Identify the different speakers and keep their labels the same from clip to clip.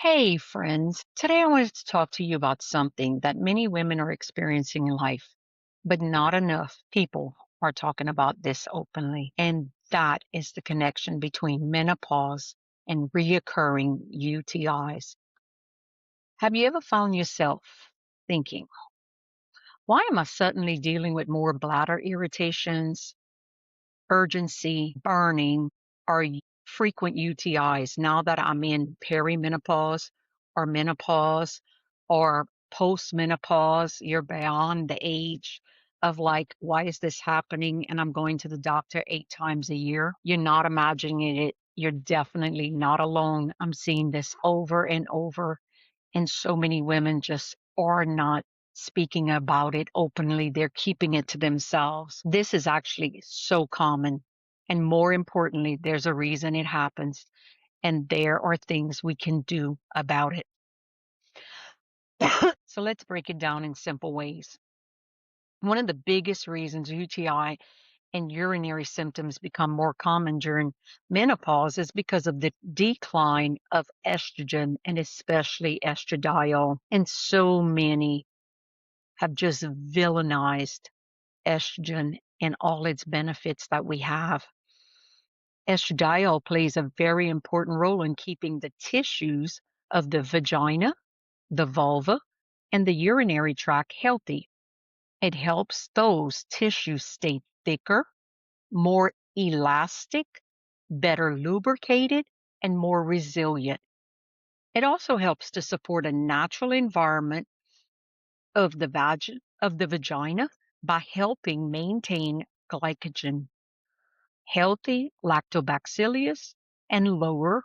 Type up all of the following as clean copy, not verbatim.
Speaker 1: Hey, friends. Today I wanted to talk to you about something that many women are experiencing in life, but not enough people are talking about this openly. And that is the connection between menopause and reoccurring UTIs. Have you ever found yourself thinking, why am I suddenly dealing with more bladder irritations, urgency, burning, or frequent UTIs now that I'm in perimenopause or menopause or postmenopause? You're beyond the age of like, why is this happening? And I'm going to the doctor 8 times a year. You're not imagining it. You're definitely not alone. I'm seeing this over and over, and so many women just are not speaking about it openly. They're keeping it to themselves. This is actually so common. And more importantly, there's a reason it happens, and there are things we can do about it. So let's break it down in simple ways. One of the biggest reasons UTI and urinary symptoms become more common during menopause is because of the decline of estrogen and especially estradiol. And so many have just villainized estrogen and all its benefits that we have. Estradiol plays a very important role in keeping the tissues of the vagina, the vulva, and the urinary tract healthy. It helps those tissues stay thicker, more elastic, better lubricated, and more resilient. It also helps to support a natural environment of the vagina by helping maintain glycogen, healthy lactobacillus, and a lower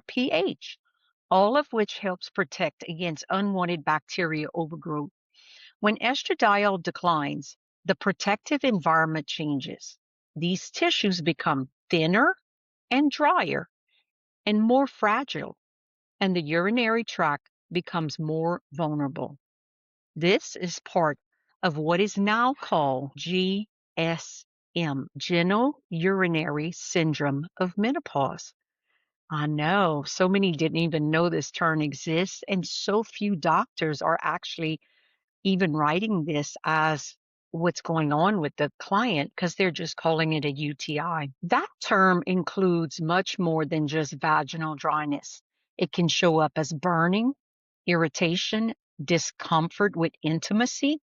Speaker 1: pH, all of which helps protect against unwanted bacteria overgrowth. When estradiol declines, the protective environment changes. These tissues become thinner and drier and more fragile, and the urinary tract becomes more vulnerable. This is part of what is now called GSM, genitourinary syndrome of menopause. I know so many didn't even know this term exists, and so few doctors are actually even writing this as what's going on with the client because they're just calling it a UTI. That term includes much more than just vaginal dryness. It can show up as burning, irritation, discomfort with intimacy,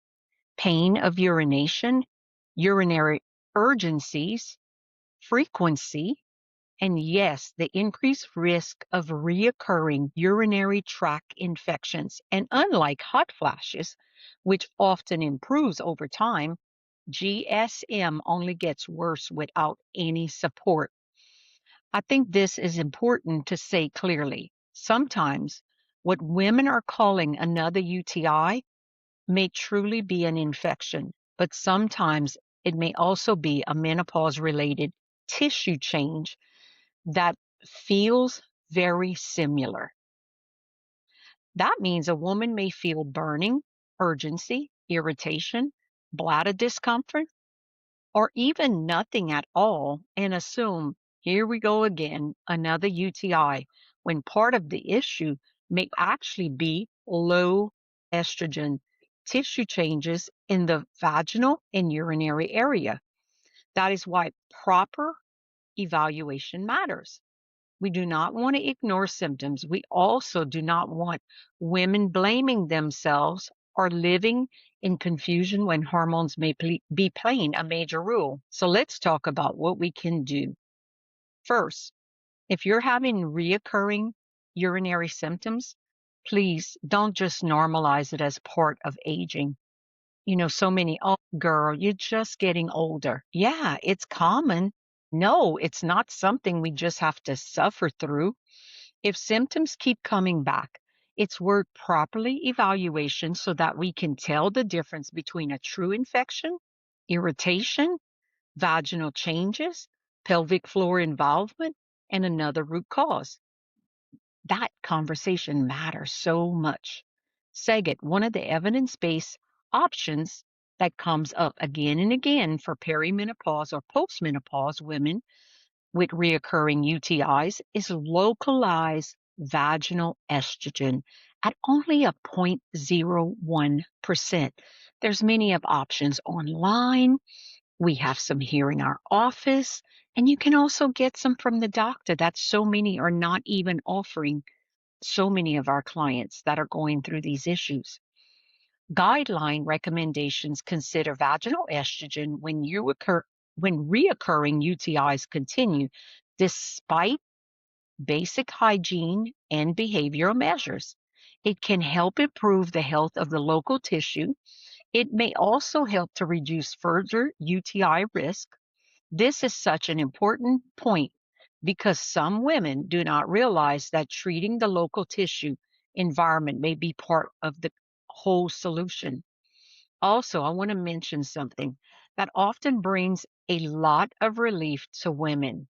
Speaker 1: pain of urination, urinary urgencies, frequency, and yes, the increased risk of reoccurring urinary tract infections. And unlike hot flashes, which often improves over time, GSM only gets worse without any support. I think this is important to say clearly. Sometimes what women are calling another UTI may truly be an infection, but sometimes it may also be a menopause related tissue change that feels very similar. That means a woman may feel burning, urgency, irritation, bladder discomfort, or even nothing at all and assume, here we go again, another UTI, when part of the issue may actually be low estrogen tissue changes in the vaginal and urinary area. That is why proper evaluation matters. We do not want to ignore symptoms. We also do not want women blaming themselves or living in confusion when hormones may be playing a major role. So let's talk about what we can do. First, if you're having reoccurring urinary symptoms, please don't just normalize it as part of aging. So many, oh, girl, you're just getting older. Yeah, it's common. No, it's not something we just have to suffer through. If symptoms keep coming back, it's worth properly evaluation so that we can tell the difference between a true infection, irritation, vaginal changes, pelvic floor involvement, and another root cause. That conversation matters so much. Second, one of the evidence-based options that comes up again and again for perimenopause or postmenopause women with reoccurring UTIs is localized vaginal estrogen at only a 0.01%. There's many of options online. We have some here in our office, and you can also get some from the doctor. That so many are not even offering so many of our clients that are going through these issues. Guideline recommendations consider vaginal estrogen when reoccurring UTIs continue despite basic hygiene and behavioral measures. It can help improve the health of the local tissue. It may also help to reduce further UTI risk. This is such an important point because some women do not realize that treating the local tissue environment may be part of the whole solution. Also, I want to mention something that often brings a lot of relief to women.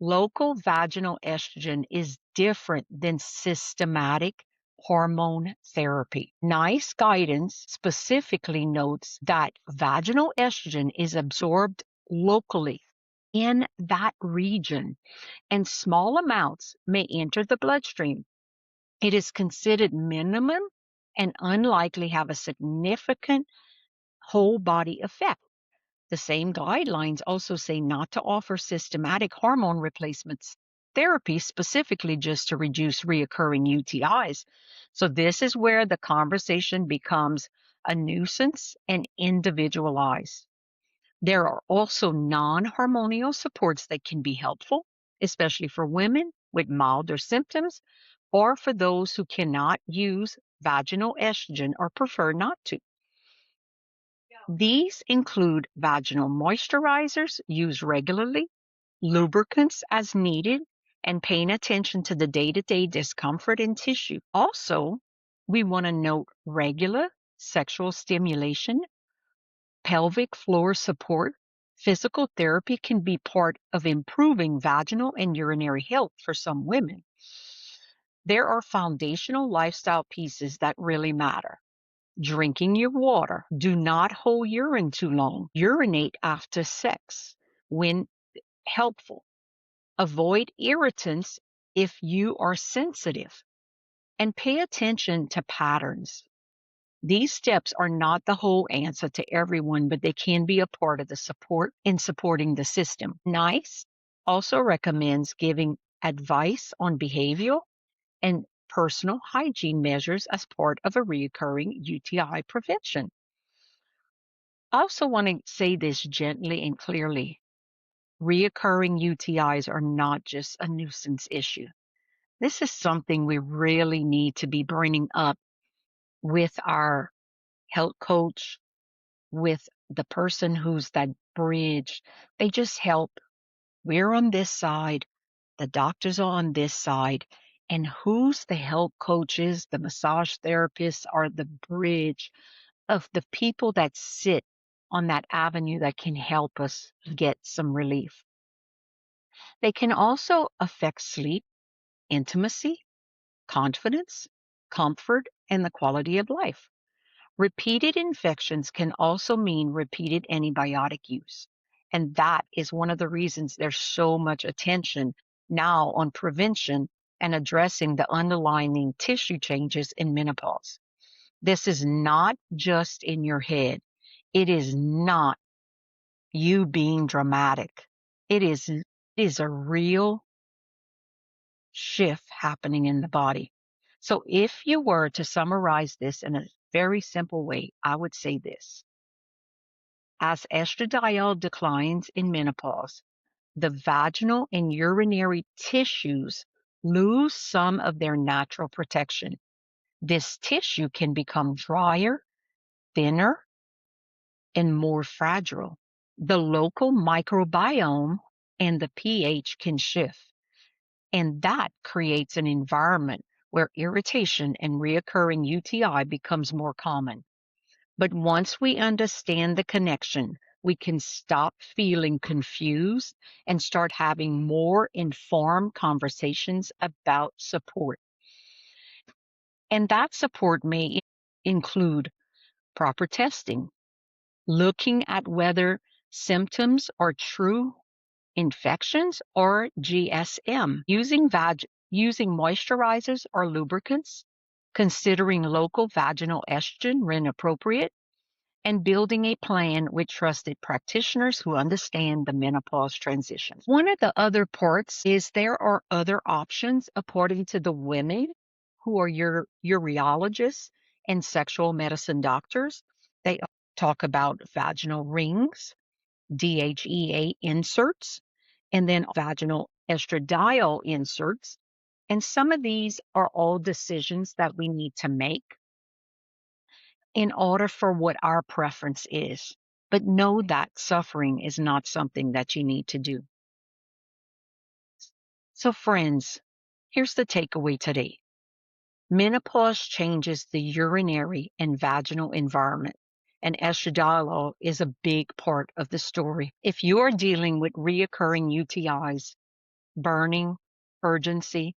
Speaker 1: Local vaginal estrogen is different than systematic hormone therapy. NICE guidance specifically notes that vaginal estrogen is absorbed locally in that region, and small amounts may enter the bloodstream. It is considered minimum and unlikely have a significant whole body effect. The same guidelines also say not to offer systematic hormone replacements therapy specifically just to reduce reoccurring UTIs. So this is where the conversation becomes a nuisance and individualized. There are also non-hormonal supports that can be helpful, especially for women with milder symptoms or for those who cannot use vaginal estrogen or prefer not to. These include vaginal moisturizers used regularly, lubricants as needed, and paying attention to the day-to-day discomfort in tissue. Also, we want to note regular sexual stimulation, pelvic floor support. Physical therapy can be part of improving vaginal and urinary health for some women. There are foundational lifestyle pieces that really matter. Drinking your water. Do not hold urine too long. Urinate after sex when helpful. Avoid irritants if you are sensitive. And pay attention to patterns. These steps are not the whole answer to everyone, but they can be a part of the support in supporting the system. NICE also recommends giving advice on behavioral and personal hygiene measures as part of a recurring UTI prevention. I also want to say this gently and clearly. Reoccurring UTIs are not just a nuisance issue. This is something we really need to be bringing up with our health coach, with the person who's that bridge. They just help. We're on this side, the doctors are on this side, and who's the health coaches, the massage therapists are the bridge of the people that sit on that avenue that can help us get some relief. They can also affect sleep, intimacy, confidence, comfort, and the quality of life. Repeated infections can also mean repeated antibiotic use. And that is one of the reasons there's so much attention now on prevention and addressing the underlying tissue changes in menopause. This is not just in your head. It is not you being dramatic. It is a real shift happening in the body. So if you were to summarize this in a very simple way, I would say this. As estradiol declines in menopause, the vaginal and urinary tissues lose some of their natural protection. This tissue can become drier, thinner, and more fragile. The local microbiome and the pH can shift, and that creates an environment where irritation and reoccurring UTI becomes more common. But once we understand the connection, we can stop feeling confused and start having more informed conversations about support. And that support may include proper testing, looking at whether symptoms are true infections or GSM, using using moisturizers or lubricants, considering local vaginal estrogen when appropriate, and building a plan with trusted practitioners who understand the menopause transition. One of the other parts is there are other options according to the women who are your urologists and sexual medicine doctors. They talk about vaginal rings, DHEA inserts, and then vaginal estradiol inserts. And some of these are all decisions that we need to make in order for what our preference is. But know that suffering is not something that you need to do. So, friends, here's the takeaway today. Menopause changes the urinary and vaginal environment, and estradiol is a big part of the story. If you are dealing with reoccurring UTIs, burning, urgency,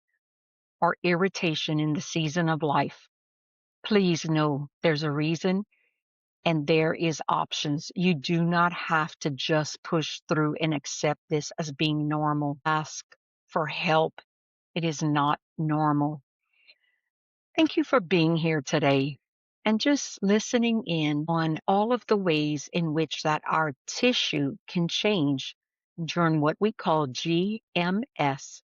Speaker 1: or irritation in the season of life, please know there's a reason and there is options. You do not have to just push through and accept this as being normal. Ask for help. It is not normal. Thank you for being here today and just listening in on all of the ways in which that our tissue can change during what we call GMS,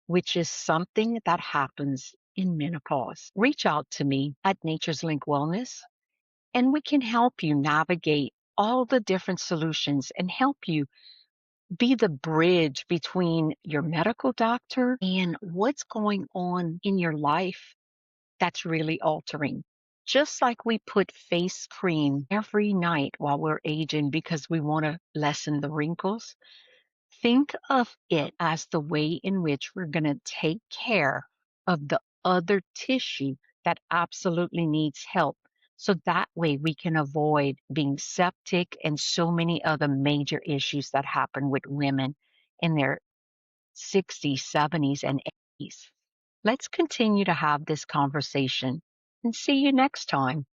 Speaker 1: which is something that happens in menopause. Reach out to me at Nature's Link Wellness, and we can help you navigate all the different solutions and help you be the bridge between your medical doctor and what's going on in your life that's really altering. Just like we put face cream every night while we're aging because we want to lessen the wrinkles, think of it as the way in which we're going to take care of the other tissue that absolutely needs help. So that way we can avoid being septic and so many other major issues that happen with women in their 60s, 70s, and 80s. Let's continue to have this conversation and see you next time.